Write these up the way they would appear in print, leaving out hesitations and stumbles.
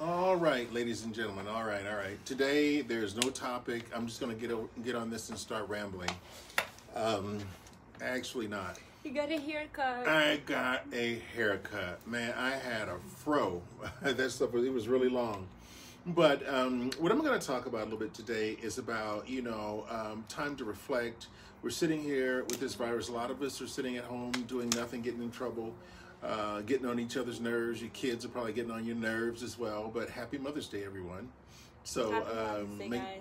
All right, ladies and gentlemen. All right, all right. Today there's no topic. I'm just gonna get on this and start rambling. Um, Actually not. You got a haircut. I got a haircut. Man, I had a fro. That stuff it was really long. But what I'm going to talk about a little bit today is about time to reflect. We're sitting here with this virus. A lot of us are sitting at home doing nothing, getting in trouble. Getting on each other's nerves. Your kids are probably getting on your nerves as well. But happy Mother's Day, everyone. So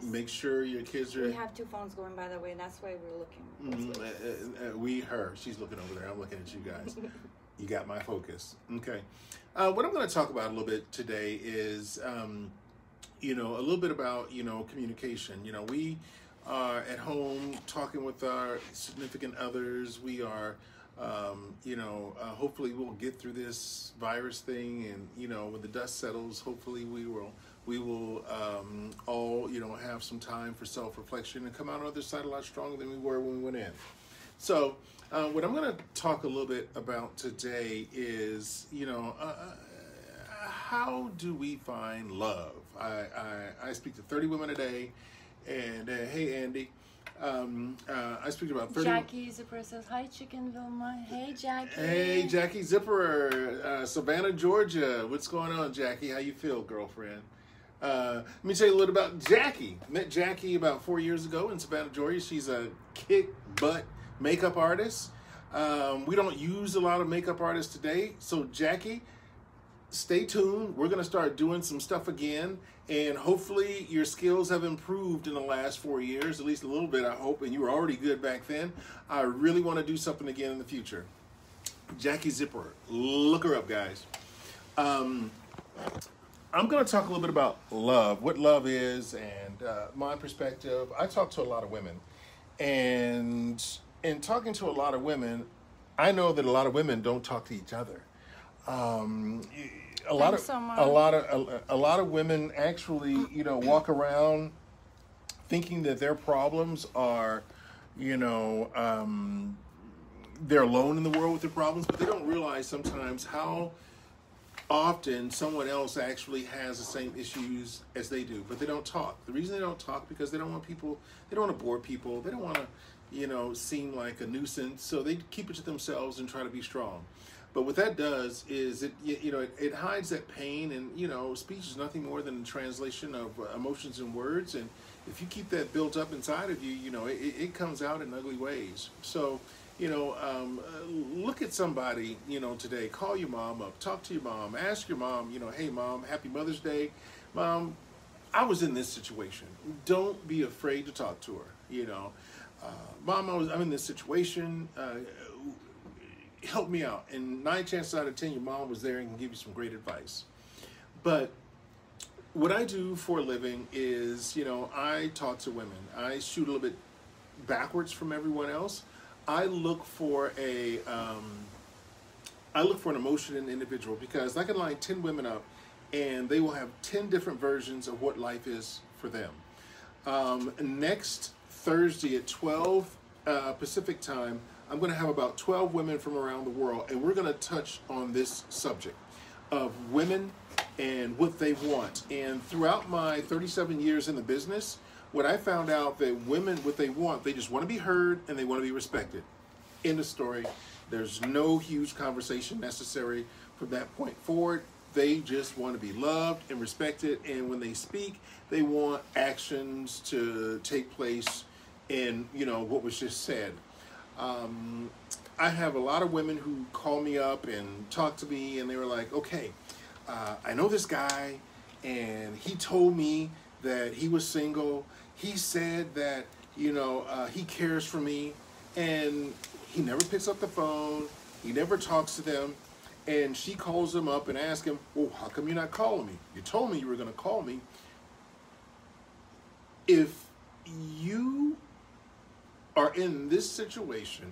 make sure your kids are... We have two phones going, by the way. That's why we're looking. Her. She's looking over there. I'm looking at you guys. You got my focus. Okay. What I'm going to talk about a little bit today is, a little bit about, communication. We are at home talking with our significant others. We are... hopefully we'll get through this virus thing, and when the dust settles, hopefully we will all have some time for self-reflection and come out on the other side a lot stronger than we were when we went in. So what I'm going to talk a little bit about today is how do we find love? I speak to 30 women a day, and hey Andy, I speak to about 30. Jackie Zipper says, hi, Chicken Vilma. Hey, Jackie. Hey, Jackie Zipper, Savannah, Georgia. What's going on, Jackie? How you feel, girlfriend? Let me tell you a little about Jackie. Met Jackie about 4 years ago in Savannah, Georgia. She's a kick-butt makeup artist. We don't use a lot of makeup artists today. So, Jackie, stay tuned. We're going to start doing some stuff again. And hopefully your skills have improved in the last 4 years, at least a little bit, I hope. And you were already good back then. I really want to do something again in the future. Jackie Zipper. Look her up, guys. I'm going to talk a little bit about love, what love is, and my perspective. I talk to a lot of women. And in talking to a lot of women, I know that a lot of women don't talk to each other. A lot of women actually, walk around thinking that their problems are, they're alone in the world with their problems, but they don't realize sometimes how often someone else actually has the same issues as they do, but they don't talk. The reason they don't talk because they don't want to bore people. They don't want to, seem like a nuisance. So they keep it to themselves and try to be strong. But what that does is it hides that pain, and speech is nothing more than a translation of emotions and words. And if you keep that built up inside of you, it comes out in ugly ways. So, look at somebody, today. Call your mom up, talk to your mom, ask your mom, hey mom, happy Mother's Day, mom. I was in this situation. Don't be afraid to talk to her. Mom, I'm in this situation. Help me out. And 9 chances out of 10, your mom was there and can give you some great advice. But what I do for a living is, I talk to women. I shoot a little bit backwards from everyone else. I look for an emotion in an individual, because I can line 10 women up and they will have 10 different versions of what life is for them. Next Thursday at 12 Pacific time, I'm going to have about 12 women from around the world, and we're going to touch on this subject of women and what they want. And throughout my 37 years in the business, what I found out that women, what they want, they just want to be heard and they want to be respected. End of story. There's no huge conversation necessary from that point forward. They just want to be loved and respected, and when they speak, they want actions to take place in, what was just said. I have a lot of women who call me up and talk to me, and they were like, okay, I know this guy, and he told me that he was single. He said that, he cares for me, and he never picks up the phone. He never talks to them. And she calls him up and asks him, well, how come you're not calling me? You told me you were going to call me. If you are in this situation,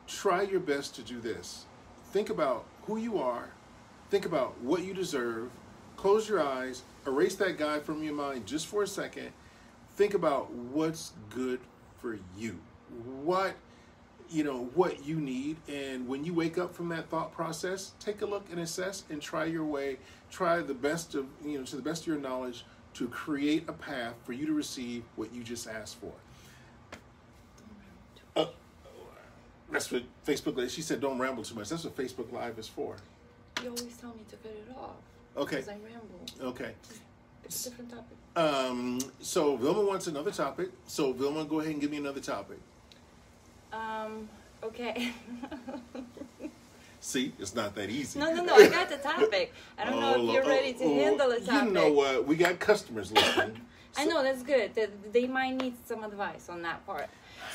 try your best to do this. Think about who you are. Think about what you deserve. Close your eyes. Erase that guy from your mind just for a second. Think about what's good for you. What you know, what you need. And when you wake up from that thought process, take a look and assess and try the best of, you know, to the best of your knowledge to create a path for you to receive what you just asked for. That's what Facebook, she said, don't ramble too much. That's what Facebook Live is for. You always tell me to cut it off. Okay. Because I ramble. Okay. It's a different topic. So Vilma wants another topic. So Vilma, go ahead and give me another topic. Okay. See, it's not that easy. No, I got the topic. I don't know if you're ready to handle the topic. You know what? We got customers listening. I know, that's good. They might need some advice on that part.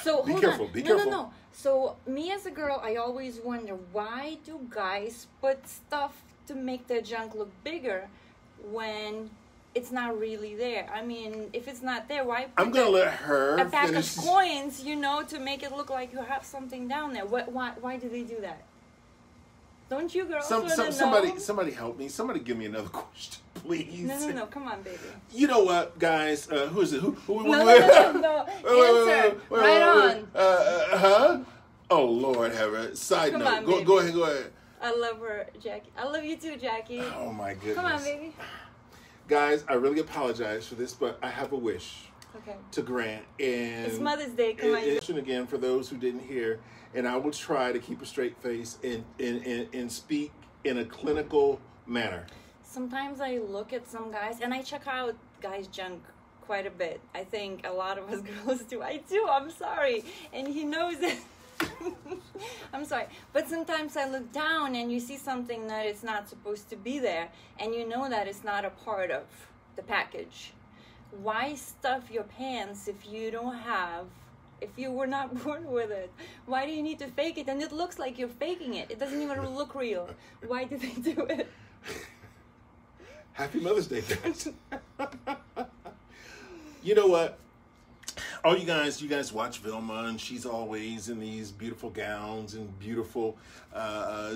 So Be careful. No. So me as a girl, I always wonder, why do guys put stuff to make their junk look bigger when it's not really there? I mean, if it's not there, why put I'm going to let her a pack finish. of coins, you know, to make it look like you have something down there? Why do they do that? Don't you girls somebody help me. Somebody give me another question, please. No. Come on, baby. You know what, guys? Who is it? Who? No. Answer. Right on. Huh? Oh, Lord, have a side note. Go ahead. I love her, Jackie. I love you too, Jackie. Oh, my goodness. Come on, baby. Guys, I really apologize for this, but I have a wish okay. to grant. And it's Mother's Day. Come on. Again, for those who didn't hear, and I will try to keep a straight face and speak in a clinical manner. Sometimes I look at some guys, and I check out guys' junk quite a bit. I think a lot of us girls do. I do. I'm sorry. And he knows it. I'm sorry. But sometimes I look down and you see something that is not supposed to be there, and you know that it's not a part of the package. Why stuff your pants if you don't have, if you were not born with it? Why do you need to fake it? And it looks like you're faking it. It doesn't even look real. Why do they do it? Happy Mother's Day, guys. You know what? All you guys watch Vilma, and she's always in these beautiful gowns and beautiful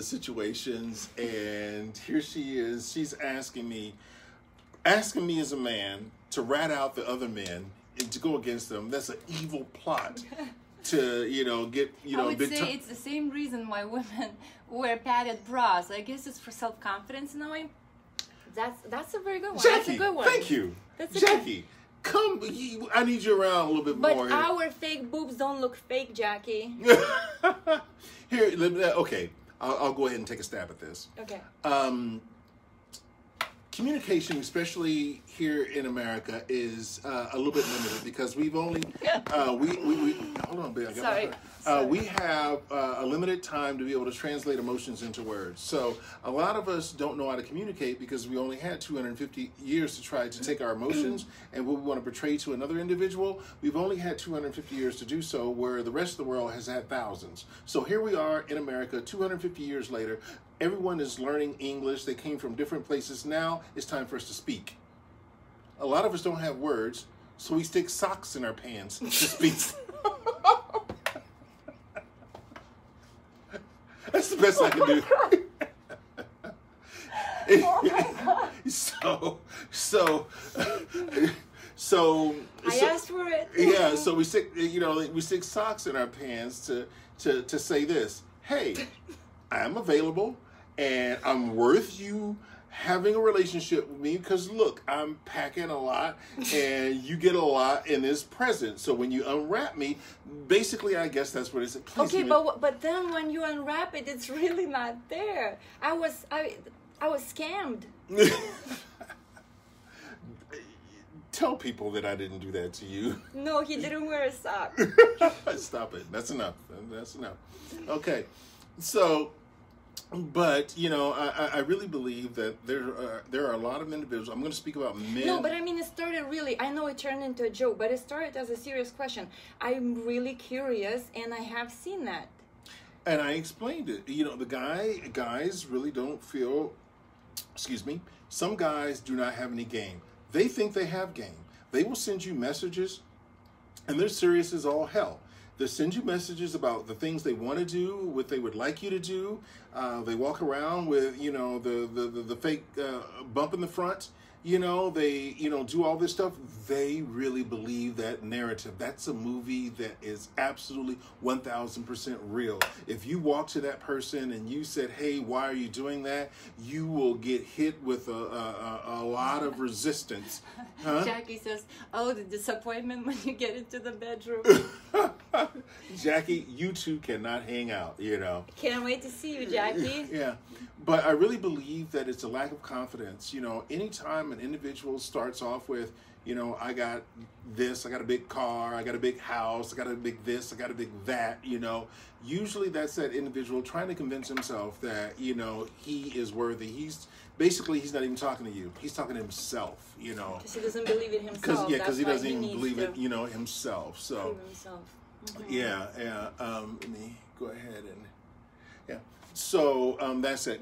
situations. And here she is. She's asking me as a man to rat out the other men and to go against them. That's an evil plot to, get, I would say it's the same reason why women wear padded bras. I guess it's for self-confidence in a way. That's a very good one. Jackie, that's a good one. Thank you. Jackie, come. I need you around a little bit more. But our fake boobs don't look fake, Jackie. Here, okay. I'll go ahead and take a stab at this. Okay. Communication, especially here in America, is a little bit limited because we've only we hold on, babe. Sorry. We have a limited time to be able to translate emotions into words. So a lot of us don't know how to communicate because we only had 250 years to try to take our emotions and what we want to portray to another individual. We've only had 250 years to do so, where the rest of the world has had thousands. So here we are in America, 250 years later. Everyone is learning English. They came from different places. Now it's time for us to speak. A lot of us don't have words, so we stick socks in our pants to speak. That's the best I can do. Oh my God. So I asked for it. Yeah, so we stick socks in our pants to say this. Hey, I'm available and I'm worth you having a relationship with me because look, I'm packing a lot and you get a lot in this present. So when you unwrap me, basically I guess that's what it is. Okay, but then when you unwrap it, it's really not there. I was scammed. Tell people that I didn't do that to you. No, he didn't wear a sock. Stop it. That's enough. Okay. So, but, I really believe that there are a lot of individuals. I'm going to speak about men. No, but I mean, it started really, I know it turned into a joke, but it started as a serious question. I'm really curious, and I have seen that. And I explained it. The guys really don't feel, some guys do not have any game. They think they have game. They will send you messages, and they're serious as all hell. They send you messages about the things they want to do, what they would like you to do. They walk around with, you know, the fake bump in the front. You know, they, you know, do all this stuff. They really believe that narrative. That's a movie that is absolutely 1000% real. If you walk to that person and you said, hey, why are you doing that? You will get hit with a lot of resistance. Huh? Jackie says, oh, the disappointment when you get into the bedroom. Jackie, you two cannot hang out, you know. Can't wait to see you, Jackie. Yeah. But I really believe that it's a lack of confidence. You know, anytime an individual starts off with, you know, I got this, I got a big car, I got a big house, I got a big this, I got a big that, you know, usually that's that individual trying to convince himself that, you know, he is worthy. He's not even talking to you. He's talking to himself, you know. Because he doesn't believe it himself. Because he doesn't even believe it, you know, himself. So, believe himself. Mm-hmm. Yeah. Let me go ahead and, yeah. So that's it.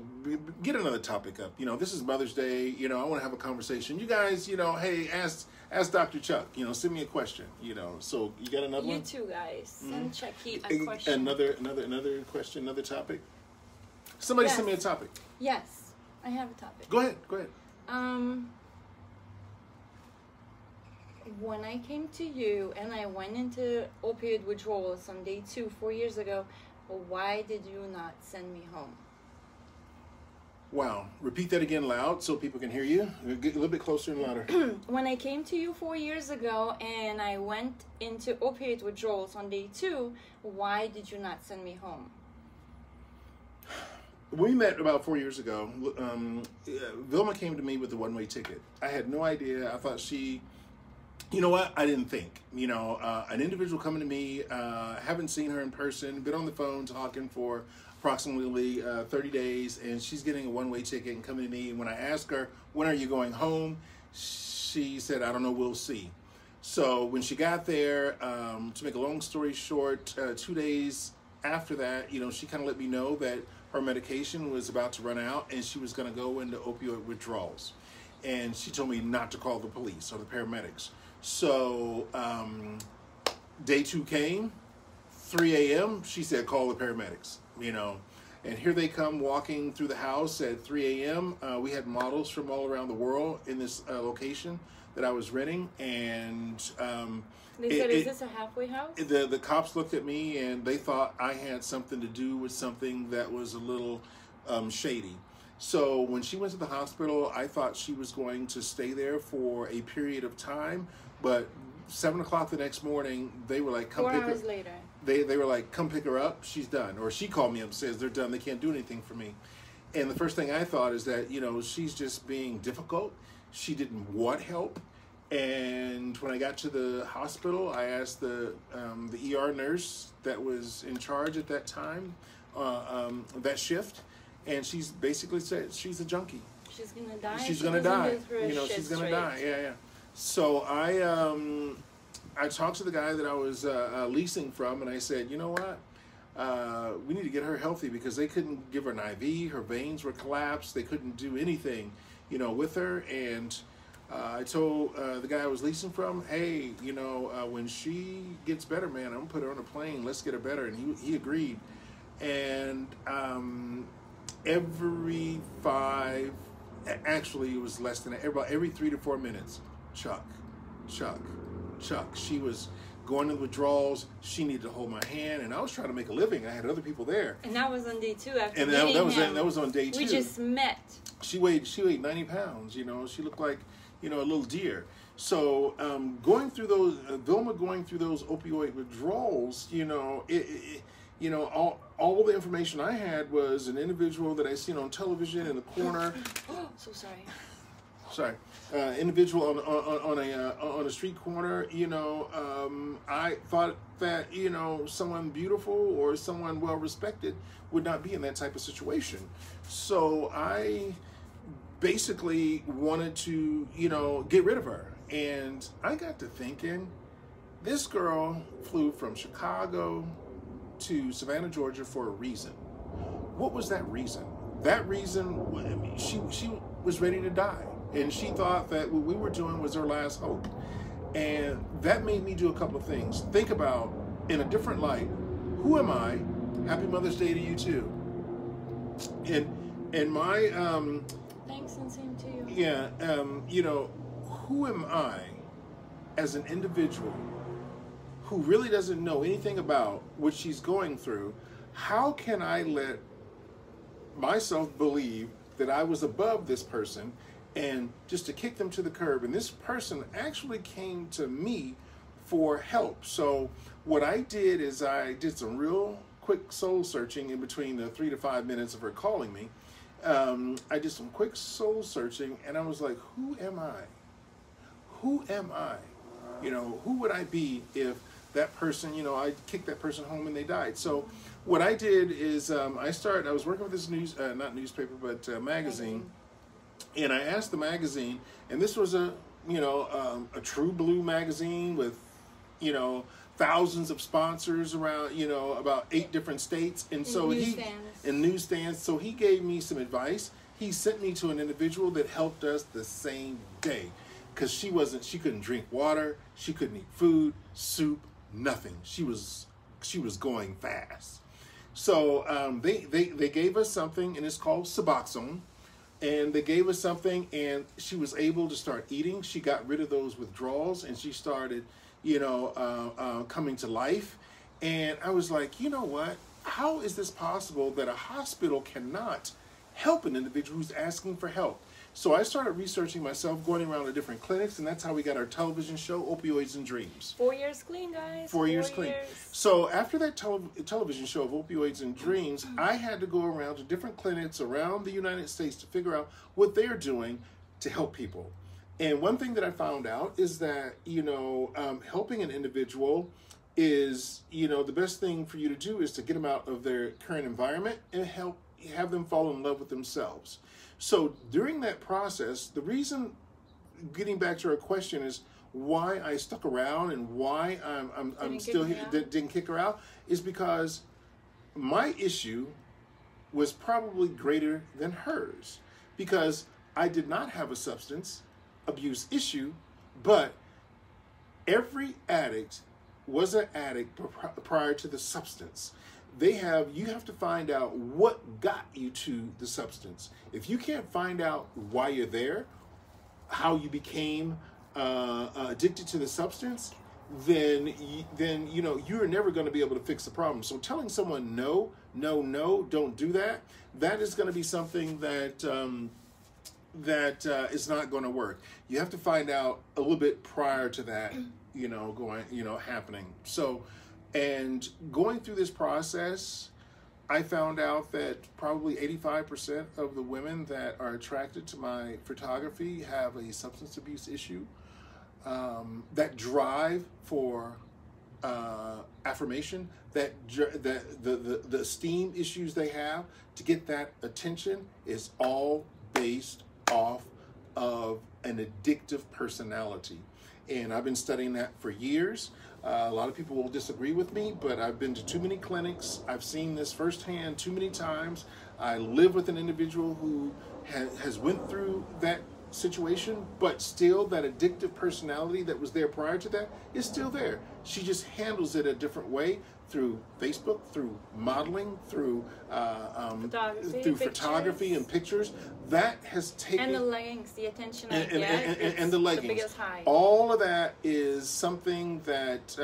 Get another topic up. You know, this is Mother's Day. You know, I want to have a conversation. You guys, you know, hey, ask Dr. Chuck. You know, send me a question. You know, so you got another one? You too, guys. Send Chucky a question. Another question, another topic. Somebody send me a topic. Yes, I have a topic. Go ahead. When I came to you and I went into opioid withdrawals on day 2 4 years ago, why did you not send me home? Wow. Repeat that again loud so people can hear you. Get a little bit closer and louder. When I came to you 4 years ago and I went into opioid withdrawals on day 2, why did you not send me home? We met about 4 years ago. Vilma came to me with a one-way ticket. I had no idea. I thought she... You know what? I didn't think. You know, an individual coming to me, haven't seen her in person, been on the phone talking for approximately 30 days, and she's getting a one-way ticket and coming to me. And when I asked her, when are you going home? She said, I don't know, we'll see. So when she got there, to make a long story short, 2 days after that, you know, she kind of let me know that her medication was about to run out and she was going to go into opioid withdrawals. And she told me not to call the police or the paramedics. So day 2 came, 3 a.m., she said, call the paramedics, you know. And here they come walking through the house at 3 a.m. We had models from all around the world in this location that I was renting. And they said, is this a halfway house? The cops looked at me and they thought I had something to do with something that was a little shady. So when she went to the hospital, I thought she was going to stay there for a period of time. But 7 o'clock the next morning, they were like, come 4 pick her. hours later. They were like, come pick her up. She's done. Or she called me up and says, they're done. They can't do anything for me. And the first thing I thought is that, you know, she's just being difficult. She didn't want help. And when I got to the hospital, I asked the ER nurse that was in charge at that time, that shift. And she's basically said she's a junkie. She's gonna die. She's gonna die. You know, she's gonna die. Yeah. So I talked to the guy that I was leasing from, and I said, you know what? We need to get her healthy because they couldn't give her an IV. Her veins were collapsed. They couldn't do anything, you know, with her. And I told the guy I was leasing from, hey, you know, when she gets better, man, I'm gonna put her on a plane. Let's get her better. And he agreed. And actually it was less than about every 3 to 4 minutes, Chuck. She was going to withdrawals. She needed to hold my hand, and I was trying to make a living. I had other people there. And that was on day 2 after and that was on day 2. We just met. She weighed 90 pounds. You know, she looked like, you know, a little deer. So going through those, Vilma going through those opioid withdrawals, you know, you know, all the information I had was an individual that I seen on television in the corner. Oh, so sorry. Sorry, individual on a street corner. You know, I thought that, you know, someone beautiful or someone well respected would not be in that type of situation. So I basically wanted to, you know, get rid of her. And I got to thinking, this girl flew from Chicago to Savannah, Georgia for a reason. What was that reason? That reason, she was ready to die. And she thought that what we were doing was her last hope. And that made me do a couple of things. Think about in a different light, who am I? Happy Mother's Day to you too. And my thanks, and same to you. yeah, you know, who am I as an individual who really doesn't know anything about what she's going through? How can I let myself believe that I was above this person and just to kick them to the curb? And this person actually came to me for help. So what I did is I did some real quick soul searching in between the 3 to 5 minutes of her calling me. I did some quick soul searching, and I was like, who am I? Who am I? You know, who would I be if that person, you know, I kicked that person home and they died? So what I did is I was working with this not newspaper, but magazine. And I asked the magazine, and this was a true blue magazine with, you know, thousands of sponsors around, you know, about 8 different states. And so in newsstands. So he gave me some advice. He sent me to an individual that helped us the same day, because she couldn't drink water, she couldn't eat food, soup, nothing. She was going fast. So they gave us something, and it's called Suboxone. And they gave us something, and she was able to start eating. She got rid of those withdrawals, and she started, you know, coming to life. And I was like, you know what? How is this possible that a hospital cannot help an individual who's asking for help? So I started researching myself, going around to different clinics, and that's how we got our television show, Opioids and Dreams. 4 years clean, guys. 4 years clean. So after that television show of Opioids and Dreams, I had to go around to different clinics around the United States to figure out what they're doing to help people. And one thing that I found out is that, you know, helping an individual is, you know, the best thing for you to do is to get them out of their current environment and have them fall in love with themselves. So during that process, the reason, getting back to our question, is why I stuck around and why I'm still here, didn't kick her out, is because my issue was probably greater than hers, because I did not have a substance abuse issue, but every addict was an addict prior to the substance. You have to find out what got you to the substance. If you can't find out why you're there, how you became addicted to the substance, then you know, you're never going to be able to fix the problem. So telling someone no, don't do that, that is going to be something that is not going to work. You have to find out a little bit prior to that, you know, happening. So, and going through this process, I found out that probably 85% of the women that are attracted to my photography have a substance abuse issue. That drive for affirmation, the esteem issues they have to get that attention, is all based off of an addictive personality. And I've been studying that for years. A lot of people will disagree with me, but I've been to too many clinics. I've seen this firsthand too many times. I live with an individual who has went through that situation, but still that addictive personality that was there prior to that is still there. She just handles it a different way, through Facebook, through modeling, through photography and pictures. That has taken, and the leggings, the attention and the leggings. The biggest high. All of that is something that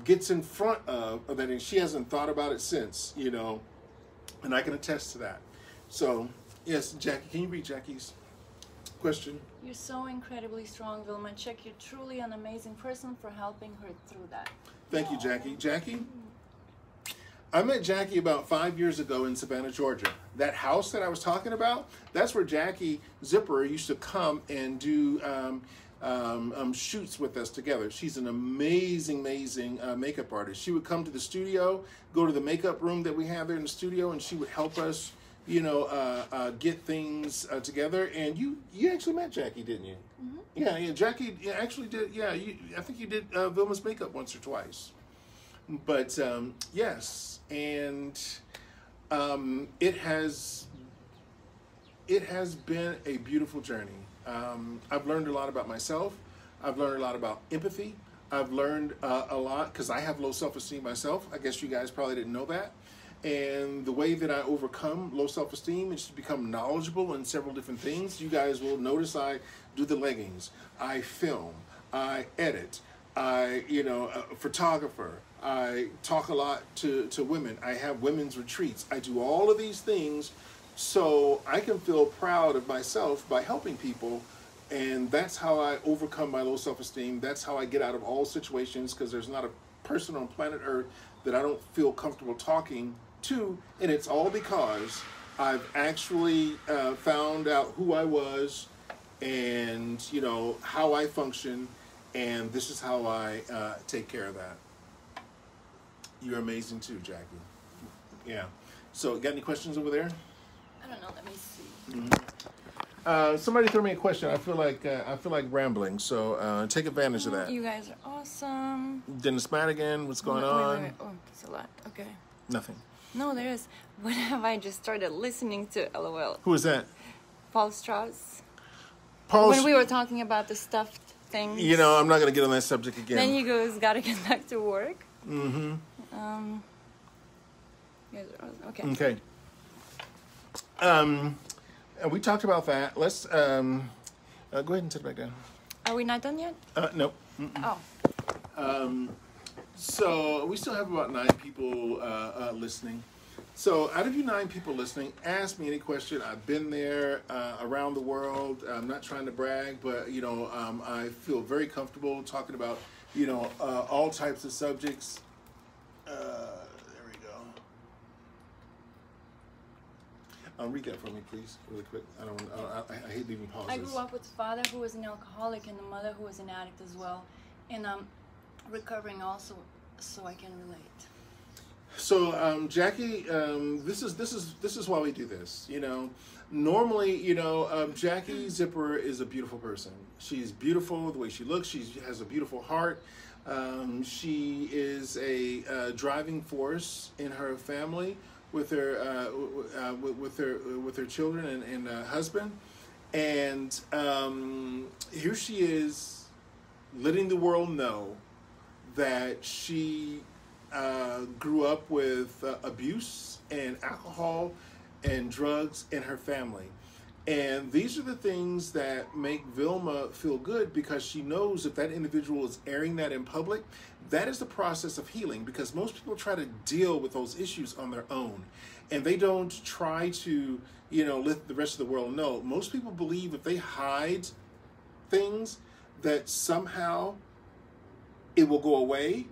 gets in front of that, and she hasn't thought about it since, you know, and I can attest to that. So yes, Jackie, can you read Jackie's question? You're so incredibly strong, Vilma. Check, you're truly an amazing person for helping her through that. Thank you, Jackie. Jackie, I met Jackie about 5 years ago in Savannah, Georgia. That house that I was talking about, that's where Jackie Zipper used to come and do shoots with us together. She's an amazing makeup artist. She would come to the studio, go to the makeup room that we have there in the studio, and she would help us, you know, get things together. And you actually met Jackie, didn't you? Mm-hmm. Yeah, Jackie actually did. Yeah, I think you did Vilma's makeup once or twice. But yes, and it has been a beautiful journey. I've learned a lot about myself. I've learned a lot about empathy. I've learned a lot because I have low self-esteem myself. I guess you guys probably didn't know that. And the way that I overcome low self-esteem is to become knowledgeable in several different things. You guys will notice I do the leggings, I film, I edit, I, a photographer. I talk a lot to women. I have women's retreats. I do all of these things so I can feel proud of myself by helping people. And that's how I overcome my low self-esteem. That's how I get out of all situations, because there's not a person on planet Earth that I don't feel comfortable talking to. And it's all because I've actually found out who I was and, how I function. And this is how I take care of that. You're amazing too, Jackie. Yeah. So, got any questions over there? I don't know. Let me see. Mm-hmm. Somebody threw me a question. I feel like rambling. So take advantage of that. You guys are awesome. Dennis Madigan, what's going on? Wait. Oh, it's a lot. Okay. Nothing. No, there is. What have I just started listening to? LOL. Who is that? Paul Strauss. Paul. When we were talking about the stuffed things. I'm not going to get on that subject again. Then he goes, "Gotta get back to work." Mm-hmm. Okay. We talked about that. Let's go ahead and sit back down. Are we not done yet? No. Oh. So we still have about 9 people listening. So out of you 9 people listening, ask me any question. I've been there around the world. I'm not trying to brag, but I feel very comfortable talking about all types of subjects. There we go. Read that for me, please, really quick. I hate leaving pauses. I grew up with a father who was an alcoholic and a mother who was an addict as well, and I'm recovering also, so I can relate. So, Jackie, this is why we do this. Normally, Jackie Zipper is a beautiful person. She's beautiful the way she looks. She has a beautiful heart. She is a driving force in her family with her with her children and husband. And here she is, letting the world know that she grew up with abuse and alcohol and drugs in her family. And these are the things that make Vilma feel good, because she knows if that individual is airing that in public, that is the process of healing, because most people try to deal with those issues on their own. And they don't try to, let the rest of the world know. Most people believe if they hide things, that somehow it will go away.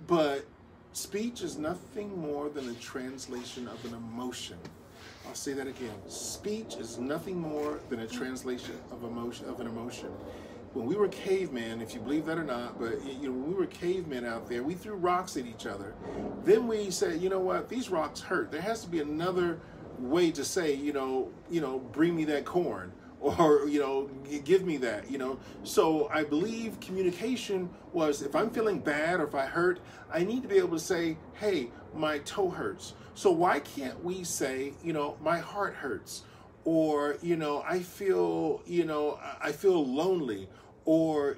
But speech is nothing more than a translation of an emotion. I'll say that again. Speech is nothing more than a translation of an emotion. When we were cavemen, if you believe that or not, but when we were cavemen out there, we threw rocks at each other. Then we said, you know what? These rocks hurt. There has to be another way to say, bring me that corn, or give me that. So I believe communication was, if I'm feeling bad or if I hurt, I need to be able to say, hey, my toe hurts. So why can't we say, my heart hurts, or I feel lonely, or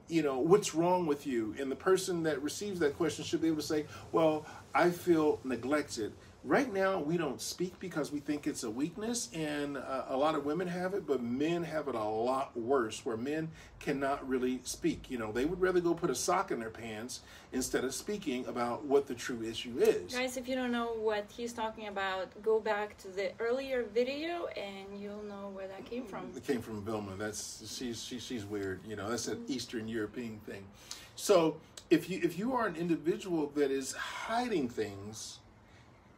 what's wrong with you? And the person that receives that question should be able to say, well, I feel neglected. Right now, we don't speak because we think it's a weakness, and a lot of women have it, but men have it a lot worse, where men cannot really speak. They would rather go put a sock in their pants instead of speaking about what the true issue is. Guys, if you don't know what he's talking about, go back to the earlier video and you'll know where that came from. It came from Vilma. She's weird. That's an Eastern European thing. So if you are an individual that is hiding things,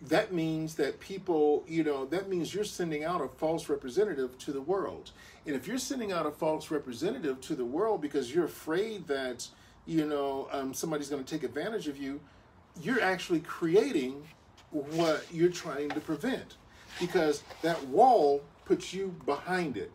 that means that people, that means you're sending out a false representative to the world. And if you're sending out a false representative to the world because you're afraid that, somebody's going to take advantage of you, you're actually creating what you're trying to prevent, because that wall puts you behind it.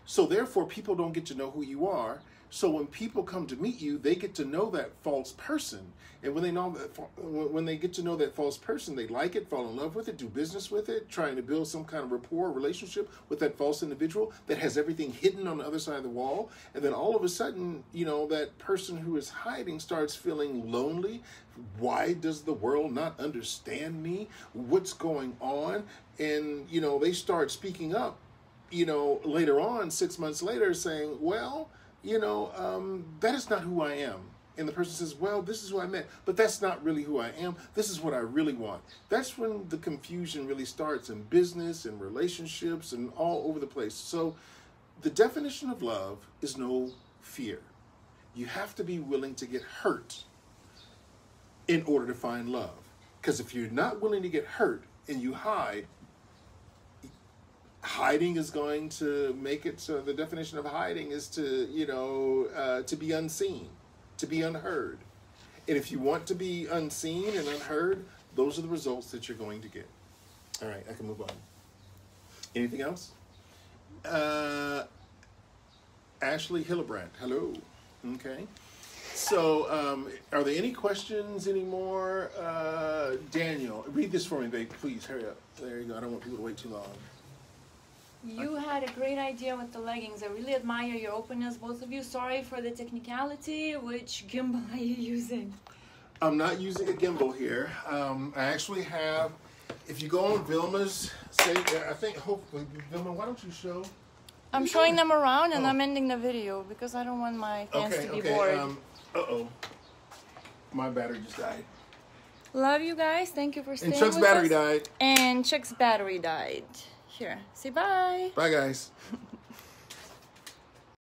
So therefore, people don't get to know who you are. So when people come to meet you, they get to know that false person. And when they get to know that false person, they like it, fall in love with it, do business with it, trying to build some kind of rapport, relationship with that false individual that has everything hidden on the other side of the wall. And then all of a sudden, that person who is hiding starts feeling lonely. Why does the world not understand me? What's going on? And, they start speaking up, later on, 6 months later, saying, well, that is not who I am. And the person says, well, this is who I met, but that's not really who I am. This is what I really want. That's when the confusion really starts in business and relationships and all over the place. So the definition of love is no fear. You have to be willing to get hurt in order to find love. Because if you're not willing to get hurt and you hide, hiding is going to make it so the definition of hiding is to be unseen, to be unheard. And if you want to be unseen and unheard, those are the results that you're going to get. All right, I can move on. Anything else? Ashley Hillebrandt, hello. Okay. So, are there any questions anymore? Daniel, read this for me, babe. Please, hurry up. There you go. I don't want people to wait too long. You had a great idea with the leggings. I really admire your openness, both of you. Sorry for the technicality. Which gimbal are you using? I'm not using a gimbal here. I actually have, if you go on Vilma's, hopefully, Vilma, why don't you show? I'm showing them around and I'm ending the video because I don't want my fans to be bored. My battery just died. Love you guys. Thank you for staying with us. And Chuck's battery died. And Chuck's battery died. Here. Say bye. Bye, guys.